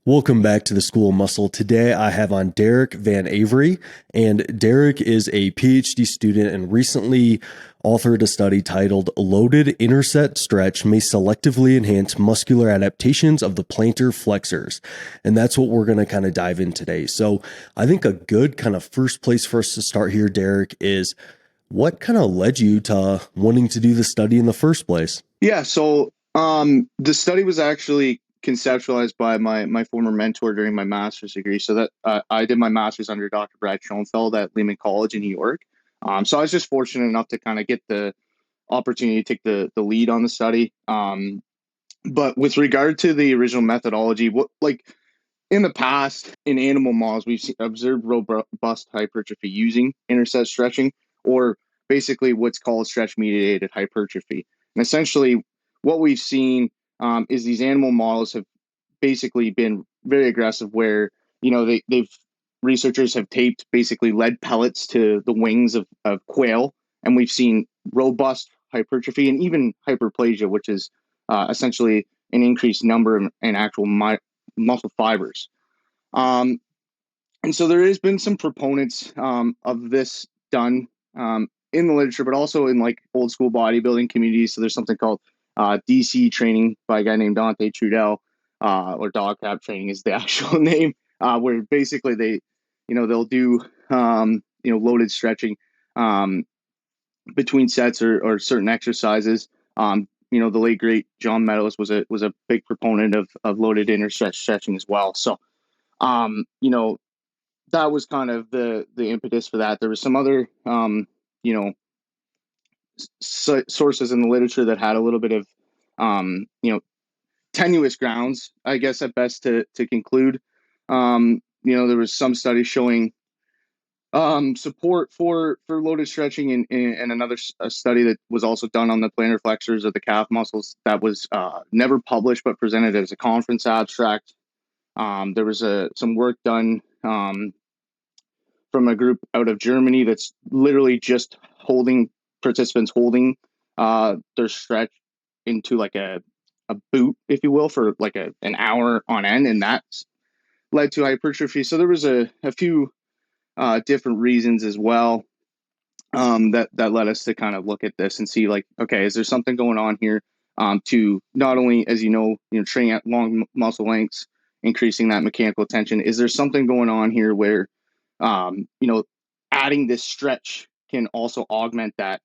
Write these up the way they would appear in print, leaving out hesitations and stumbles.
Welcome back to the School of Muscle. Today I have on Derrick Van Avery, and Derrick is a PhD student and recently authored a study titled Loaded Interset Stretch May Selectively Enhance Muscular Adaptations of the Plantar Flexors. And that's what we're going to kind of dive in today. So I think a good kind of first place for us to start here, Derrick, is what kind of led you to wanting to do the study in the first place? The study was actually conceptualized by my former mentor during my master's degree. So that I did my master's under Dr. Brad Schoenfeld at Lehman College in New York. So I was just fortunate enough to kind of get the opportunity to take the lead on the study. But with regard to the original methodology, what like in the past in animal models, observed robust hypertrophy using interset stretching, or basically what's called stretch mediated hypertrophy. And essentially, what we've seen is these animal models have basically been very aggressive, where they've researchers have taped basically lead pellets to the wings of quail, and we've seen robust hypertrophy and even hyperplasia, which is essentially an increased number in actual muscle fibers. Um, and so there has been some proponents of this done in the literature, but also in like old school bodybuilding communities. So there's something called DC training by a guy named Dante Trudell, or dog cap training is the actual name, where basically they'll do, loaded stretching um, between sets or certain exercises. The late great John Meadows was a big proponent of loaded interstretch stretching as well. So, um, you know, that was kind of the impetus for that. There was some other you know sources in the literature that had a little bit of um, you know tenuous grounds, I guess, at best to conclude. There was some studies showing support for loaded stretching, and another study that was also done on the plantar flexors of the calf muscles that was never published but presented as a conference abstract. There was some work done from a group out of Germany that's literally just holding participants holding their stretch into like a boot, if you will, for like an hour on end, and that's led to hypertrophy. So there was a few different reasons as well, that led us to kind of look at this and see, like, okay, is there something going on here, to not only, as train at long muscle lengths, increasing that mechanical tension. Is there something going on here where um, you know, adding this stretch can also augment that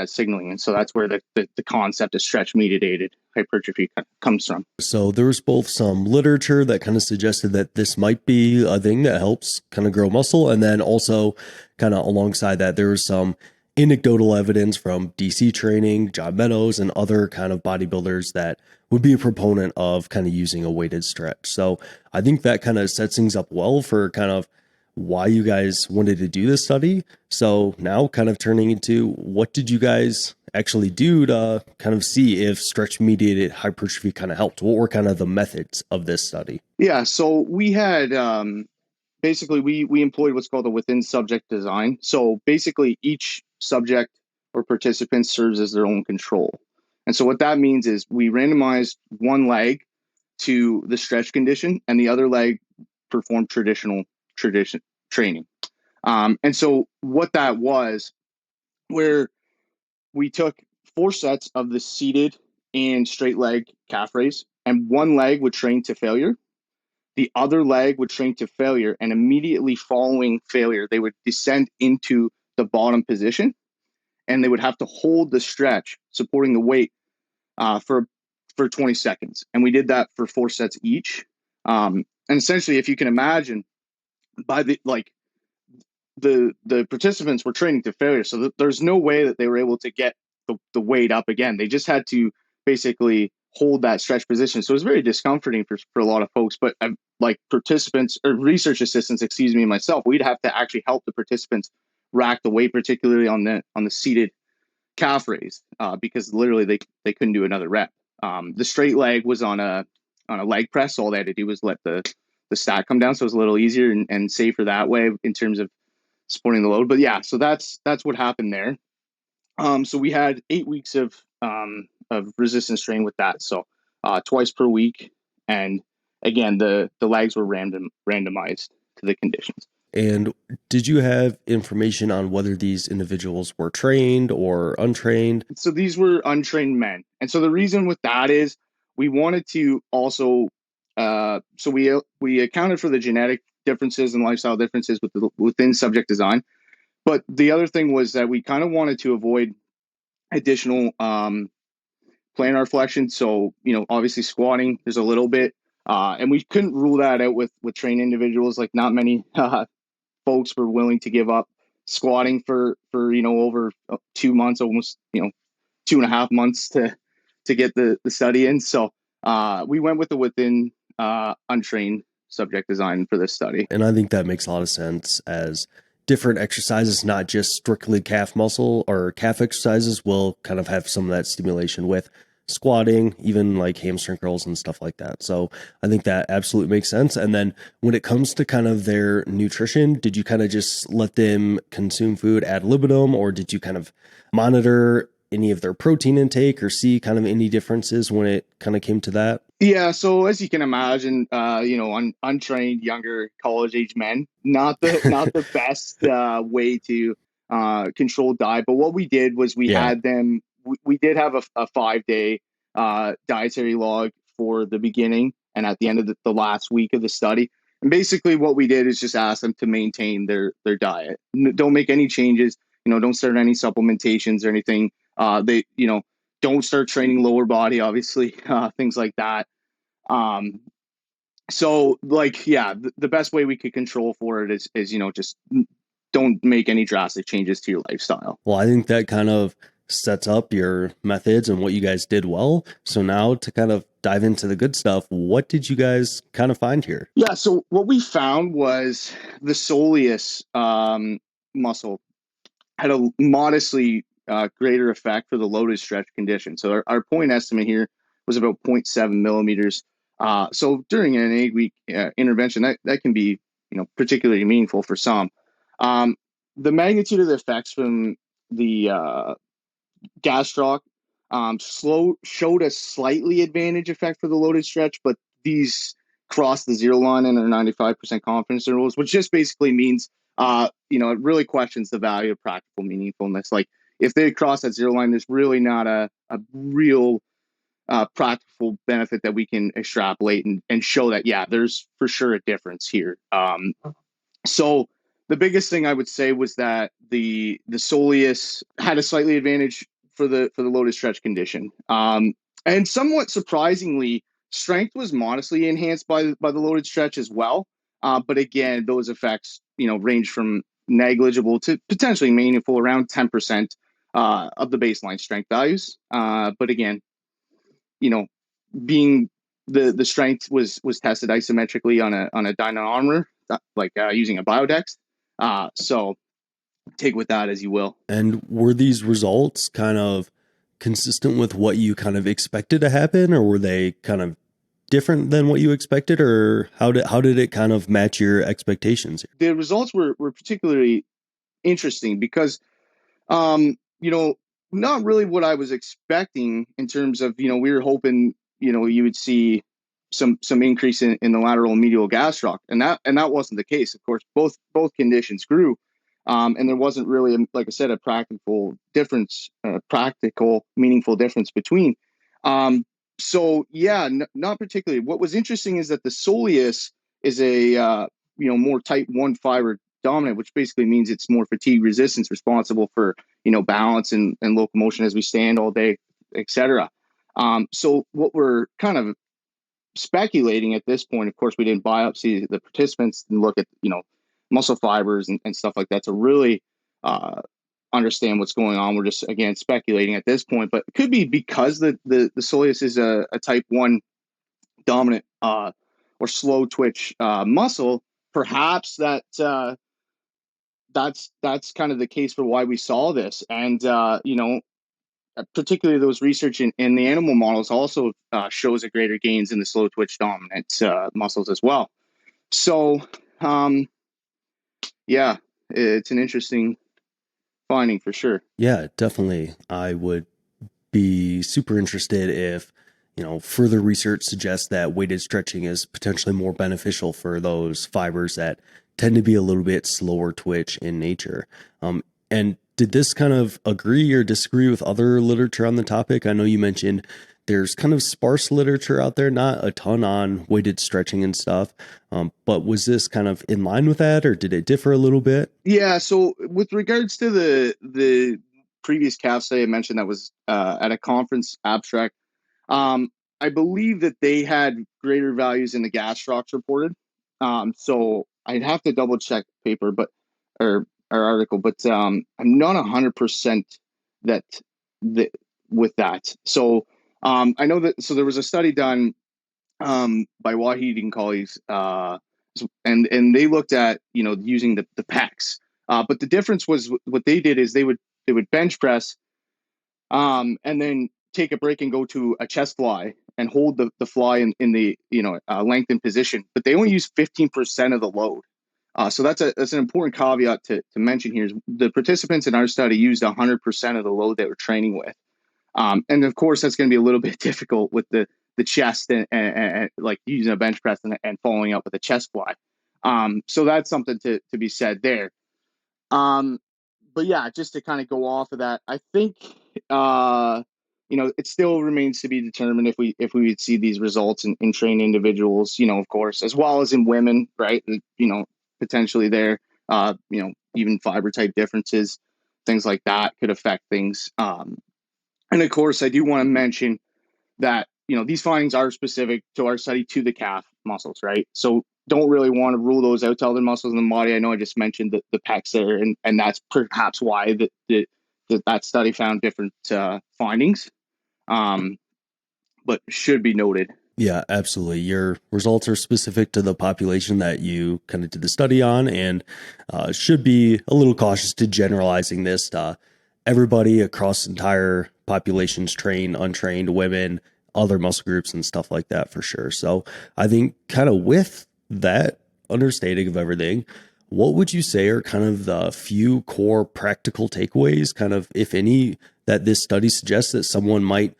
signaling, and so that's where the concept of stretch mediated hypertrophy comes from. So there was both some literature that kind of suggested that this might be a thing that helps kind of grow muscle. And then also kind of alongside that, there was some anecdotal evidence from DC training, John Meadows, and other kind of bodybuilders that would be a proponent of kind of using a weighted stretch. So I think that kind of sets things up well for kind of why you guys wanted to do this study. So now kind of turning into what did you guys actually do to kind of see if stretch mediated hypertrophy kind of helped? What were kind of the methods of this study? Yeah, so we had basically we employed what's called a within subject design. So basically each subject or participant serves as their own control. And so what that means is we randomized one leg to the stretch condition, and the other leg performed tradition training. And so what that was, where we took four sets of the seated and straight leg calf raise, and one leg would train to failure. The other leg would train to failure, and immediately following failure, they would descend into the bottom position, and they would have to hold the stretch, supporting the weight, for 20 seconds. And we did that for four sets each. And essentially, if you can imagine, by the participants were training to failure, so there's no way that they were able to get the weight up again. They just had to basically hold that stretch position. So it was very discomforting for a lot of folks. But like participants or research assistants, excuse me, myself, we'd have to actually help the participants rack the weight, particularly on the seated calf raise, because literally they couldn't do another rep. The straight leg was on a leg press. So all they had to do was let the stack come down, so it was a little easier and safer that way in terms of supporting the load. But yeah, so that's what happened there. So we had 8 weeks of resistance training with that. So twice per week, and again, the legs were randomized to the conditions. And did you have information on whether these individuals were trained or untrained? So these were untrained men, and so the reason with that is we wanted to also, so we accounted for the genetic differences and lifestyle differences within subject design. But the other thing was that we kind of wanted to avoid additional plantar flexion. So, obviously squatting, there's a little bit, and we couldn't rule that out with trained individuals. Like not many folks were willing to give up squatting for over 2 months, almost 2.5 months to get the study in. So we went with the within untrained subject design for this study. And I think that makes a lot of sense, as different exercises, not just strictly calf muscle or calf exercises, will kind of have some of that stimulation with squatting, even like hamstring curls and stuff like that. So I think that absolutely makes sense. And then when it comes to kind of their nutrition, did you kind of just let them consume food ad libitum, or did you kind of monitor any of their protein intake or see kind of any differences when it kind of came to that? Yeah, so as you can imagine, untrained younger college age men, not the best way to control diet. But what we did was we Yeah. had them. We did have a 5 day dietary log for the beginning and at the end of the last week of the study. And basically, what we did is just ask them to maintain their diet. Don't make any changes. Don't start any supplementations or anything. They don't start training lower body, obviously, things like that. Um, so like, yeah, the best way we could control for it is just don't make any drastic changes to your lifestyle. Well, I think that kind of sets up your methods and what you guys did well. So now to kind of dive into the good stuff, what did you guys kind of find here? Yeah. So what we found was the soleus muscle had a modestly greater effect for the loaded stretch condition. So our point estimate here was about 0.7 millimeters. So during an 8 week intervention, that can be particularly meaningful for some. Um, the magnitude of the effects from the gastroc showed a slightly advantage effect for the loaded stretch, but these crossed the zero line in our 95% confidence intervals, which just basically means it really questions the value of practical meaningfulness. Like if they cross that zero line, there's really not a real practical benefit that we can extrapolate and show that, yeah, there's for sure a difference here. So the biggest thing I would say was that the soleus had a slightly advantage for the loaded stretch condition. And somewhat surprisingly, strength was modestly enhanced by the loaded stretch as well. But again, those effects range from negligible to potentially meaningful, around 10% of the baseline strength values. But again, you know, being the strength was tested isometrically on a dynamometer, like using a biodex. So take with that as you will. And were these results kind of consistent with what you kind of expected to happen, or were they kind of different than what you expected, or how did it kind of match your expectations? The results were particularly interesting because um, you know, not really what I was expecting in terms of, we were hoping, you would see some increase in the lateral and medial gastroc. And that wasn't the case. Of course, both conditions grew. And there wasn't really, like I said, a practical, meaningful difference between. So yeah, not particularly. What was interesting is that the soleus is a, more type 1 fiber dominant, which basically means it's more fatigue resistance, responsible for balance and locomotion as we stand all day, etc. So what we're kind of speculating at this point, of course, we didn't biopsy the participants and look at muscle fibers and stuff like that to really understand what's going on. We're just again speculating at this point, but it could be because the soleus is a type 1 dominant or slow twitch muscle. Perhaps that's kind of the case for why we saw this. And particularly those research in the animal models also shows a greater gains in the slow twitch dominant muscles as well. So yeah, it's an interesting finding for sure. Yeah, definitely. I would be super interested if, further research suggests that weighted stretching is potentially more beneficial for those fibers that tend to be a little bit slower twitch in nature. And did this kind of agree or disagree with other literature on the topic? I know you mentioned there's kind of sparse literature out there, not a ton on weighted stretching and stuff. But was this kind of in line with that, or did it differ a little bit? Yeah. So with regards to the previous calf study I mentioned that was at a conference abstract, I believe that they had greater values in the gastrocs reported. So I'd have to double check paper, but or article, but I'm not 100% that that with that. So I know that there was a study done by Wahid and colleagues, and they looked at using the pecs, but the difference was what they did is they would bench press, and then take a break and go to a chest fly and hold the fly in the lengthened position, but they only use 15% of the load. So that's an important caveat to mention here. Is the participants in our study used 100% of the load they were training with. And of course, that's going to be a little bit difficult with the chest and like using a bench press and following up with a chest fly. So that's something to be said there. Um, but yeah, just to kind of go off of that, I think it still remains to be determined if we would see these results in trained individuals, of course, as well as in women, right? Potentially there, even fiber type differences, things like that could affect things. And of course, I do want to mention that these findings are specific to our study to the calf muscles, right? So don't really want to rule those out to other muscles in the body. I know I just mentioned the pecs there, and that's perhaps why that study found different findings, but should be noted. Yeah, absolutely. Your results are specific to the population that you kind of did the study on, and should be a little cautious to generalizing this to everybody across entire populations, trained, untrained, women, other muscle groups, and stuff like that for sure. So I think kind of with that understanding of everything, what would you say are kind of the few core practical takeaways, kind of, if any, that this study suggests that someone might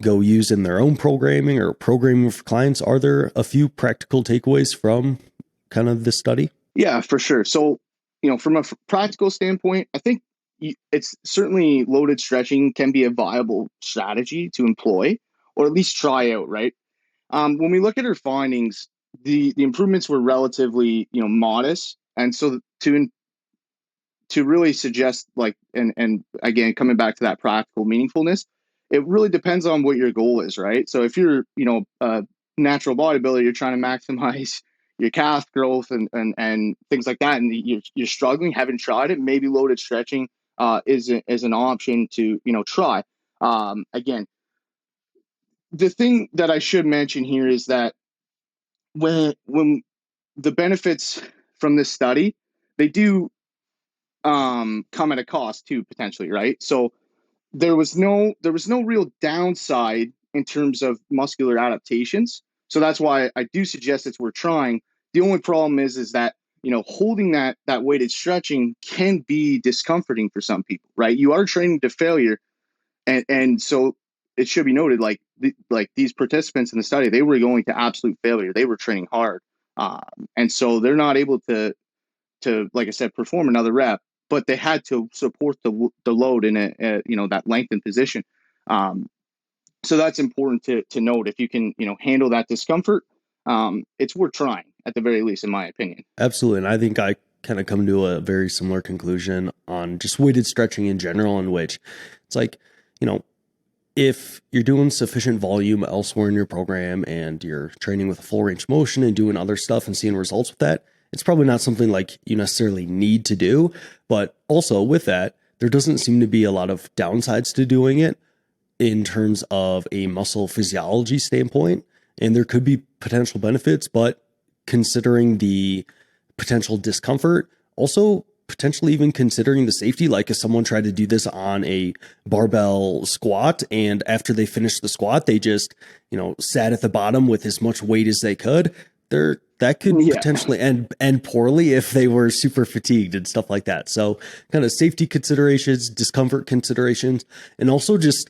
go use in their own programming or programming for clients? Are there a few practical takeaways from kind of this study? Yeah, for sure. So, from a practical standpoint, I think it's certainly loaded stretching can be a viable strategy to employ or at least try out, right? When we look at her findings, the improvements were relatively modest, and so to really suggest like and again coming back to that practical meaningfulness, it really depends on what your goal is, right? So if you're a natural bodybuilder, you're trying to maximize your calf growth and things like that, and you're struggling, haven't tried it, maybe loaded stretching is an option to try. Again, the thing that I should mention here is that when the benefits from this study, they do come at a cost too, potentially, right? So there was no real downside in terms of muscular adaptations. So that's why I do suggest it's worth trying. The only problem is that holding that weighted stretching can be discomforting for some people, right? You are training to failure, and so it should be noted, like these participants in the study, they were going to absolute failure. They were training hard, and so they're not able to like I said, perform another rep, but they had to support the load in a that lengthened position. Um, so that's important to note. If you can handle that discomfort, it's worth trying at the very least, in my opinion. Absolutely. And I think I kind of come to a very similar conclusion on just weighted stretching in general, in which it's like, you know, if you're doing sufficient volume elsewhere in your program and you're training with a full range of motion and doing other stuff and seeing results with that, it's probably not something like you necessarily need to do. But also with that, there doesn't seem to be a lot of downsides to doing it in terms of a muscle physiology standpoint. And there could be potential benefits, but considering the potential discomfort, also potentially even considering the safety, like if someone tried to do this on a barbell squat and after they finished the squat, they just, sat at the bottom with as much weight as they could, that could Yeah. potentially end poorly if they were super fatigued and stuff like that. So kind of safety considerations, discomfort considerations, and also just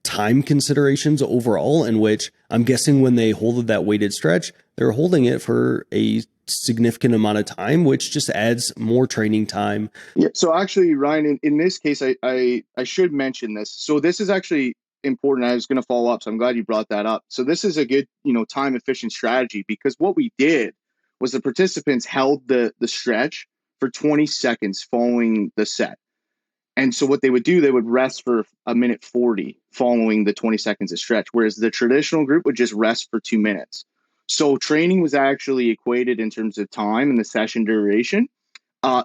time considerations overall, in which I'm guessing when they hold that weighted stretch, they're holding it for a significant amount of time, which just adds more training time. Yeah. So actually, Ryan, in this case, I should mention this. So this is actually important. I was going to follow up, so I'm glad you brought that up. So this is a good, time efficient strategy, because what we did was the participants held the stretch for 20 seconds following the set. And so what they would do, they would rest for a minute 40 following the 20 seconds of stretch, whereas the traditional group would just rest for 2 minutes. So training was actually equated in terms of time and the session duration.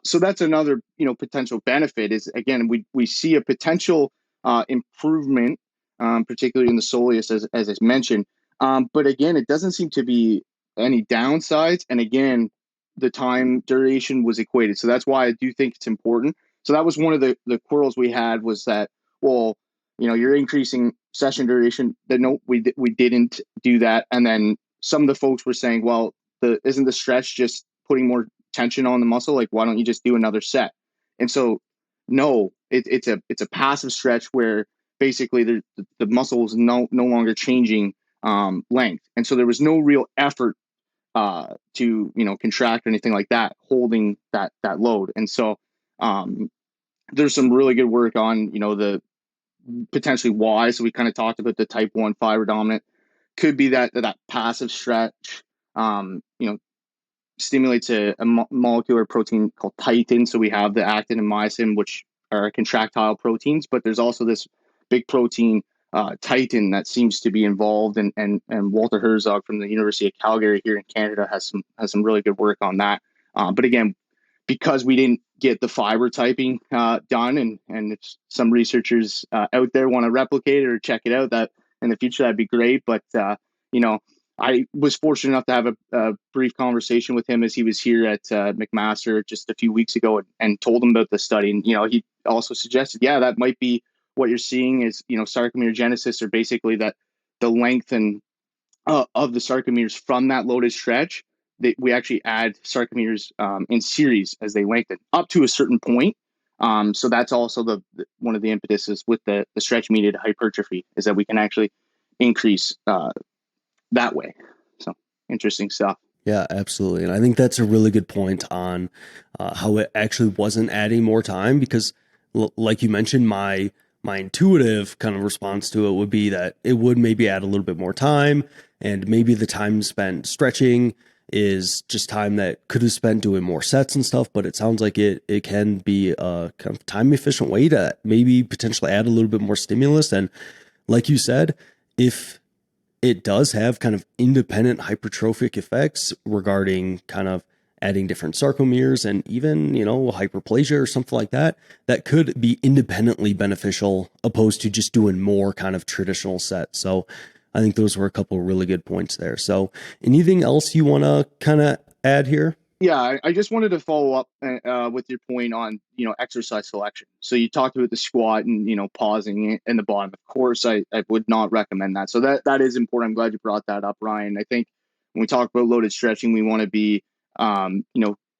So that's another, potential benefit is, again, we see a potential improvement, particularly in the soleus, as I mentioned. But again, it doesn't seem to be any downsides. And again, the time duration was equated. So that's why I do think it's important. So that was one of the quarrels we had, was that, well, you're increasing session duration. That no, we didn't do that. And then some of the folks were saying, well, isn't the stretch just putting more tension on the muscle? Like, why don't you just do another set? And so, no, it's a passive stretch where basically the muscle is no longer changing length, and so there was no real effort to contract or anything like that, holding that load. And so there's some really good work on the potentially why. So we kind of talked about the type 1 fiber dominant, could be that passive stretch stimulates a molecular protein called titin. So we have the actin and myosin, which are contractile proteins, but there's also this big protein, titin, that seems to be involved. And Walter Herzog from the University of Calgary here in Canada has some really good work on that. But again, because we didn't get the fiber typing done, and if some researchers out there want to replicate it or check it out, that in the future, that'd be great. But I was fortunate enough to have a brief conversation with him as he was here at McMaster just a few weeks ago, and told him about the study. And he also suggested, yeah, that might be what you're seeing is sarcomere genesis, or basically that the length and of the sarcomeres from that loaded stretch, that we actually add sarcomeres in series as they lengthen up to a certain point. So that's also one of the impetuses with the stretch mediated hypertrophy, is that we can actually increase that way. So interesting stuff. Yeah, absolutely. And I think that's a really good point on how it actually wasn't adding more time, because like you mentioned, my intuitive kind of response to it would be that it would maybe add a little bit more time, and maybe the time spent stretching is just time that could have spent doing more sets and stuff. But it sounds like it can be a kind of time efficient way to maybe potentially add a little bit more stimulus. And like you said, if it does have kind of independent hypertrophic effects regarding kind of adding different sarcomeres and even, hyperplasia or something like that, that could be independently beneficial, opposed to just doing more kind of traditional sets. So I think those were a couple of really good points there. So anything else you want to kind of add here? Yeah, I just wanted to follow up with your point on exercise selection. So you talked about the squat and pausing in the bottom. Of course, I would not recommend that. So that is important. I'm glad you brought that up, Ryan. I think when we talk about loaded stretching, we want to be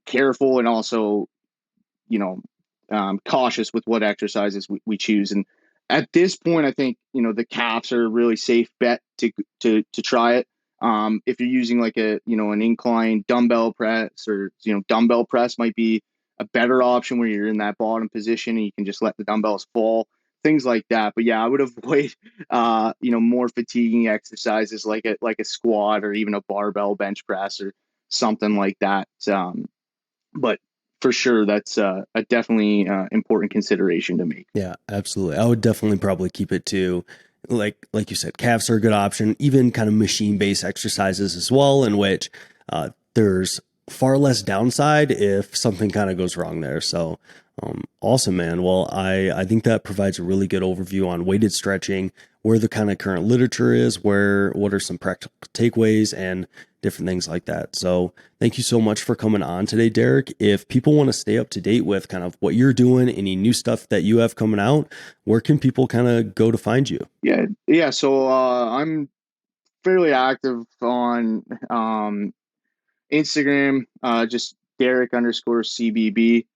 careful, and also cautious with what exercises we choose. And at this point, I think the calves are a really safe bet to try it. If you're using like an incline dumbbell press, or dumbbell press might be a better option, where you're in that bottom position and you can just let the dumbbells fall, things like that. But yeah, I would avoid more fatiguing exercises like a squat, or even a barbell bench press, or something like that. But for sure, that's a definitely important consideration to make. Yeah, absolutely. I would definitely probably keep it to, like you said, calves are a good option, even kind of machine based exercises as well, in which there's far less downside if something kind of goes wrong there. So awesome, man. Well, I think that provides a really good overview on weighted stretching, where the kind of current literature is, what are some practical takeaways, and different things like that. So thank you so much for coming on today, Derrick. If people want to stay up to date with kind of what you're doing, any new stuff that you have coming out, where can people kind of go to find you? Yeah. So I'm fairly active on Instagram, just Derrick underscore CBB.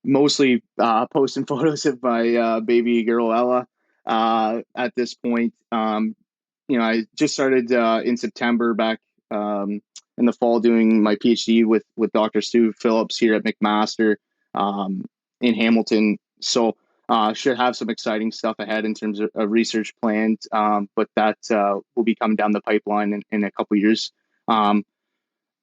Mostly posting photos of my baby girl Ella. at this point. I just started in September back in the fall doing my PhD with Dr. Stu Phillips here at McMaster in Hamilton. So should have some exciting stuff ahead in terms of research plans, but that will be coming down the pipeline in a couple years. Um,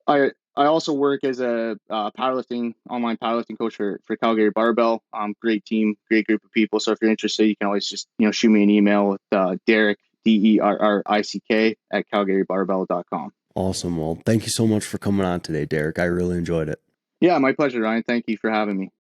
I also work as a powerlifting online powerlifting coach for Calgary Barbell. Great team, great group of people. So if you're interested, you can always just shoot me an email with Derrick Derrick at calgarybarbell.com. Awesome. Well, thank you so much for coming on today, Derek. I really enjoyed it. Yeah, my pleasure, Ryan. Thank you for having me.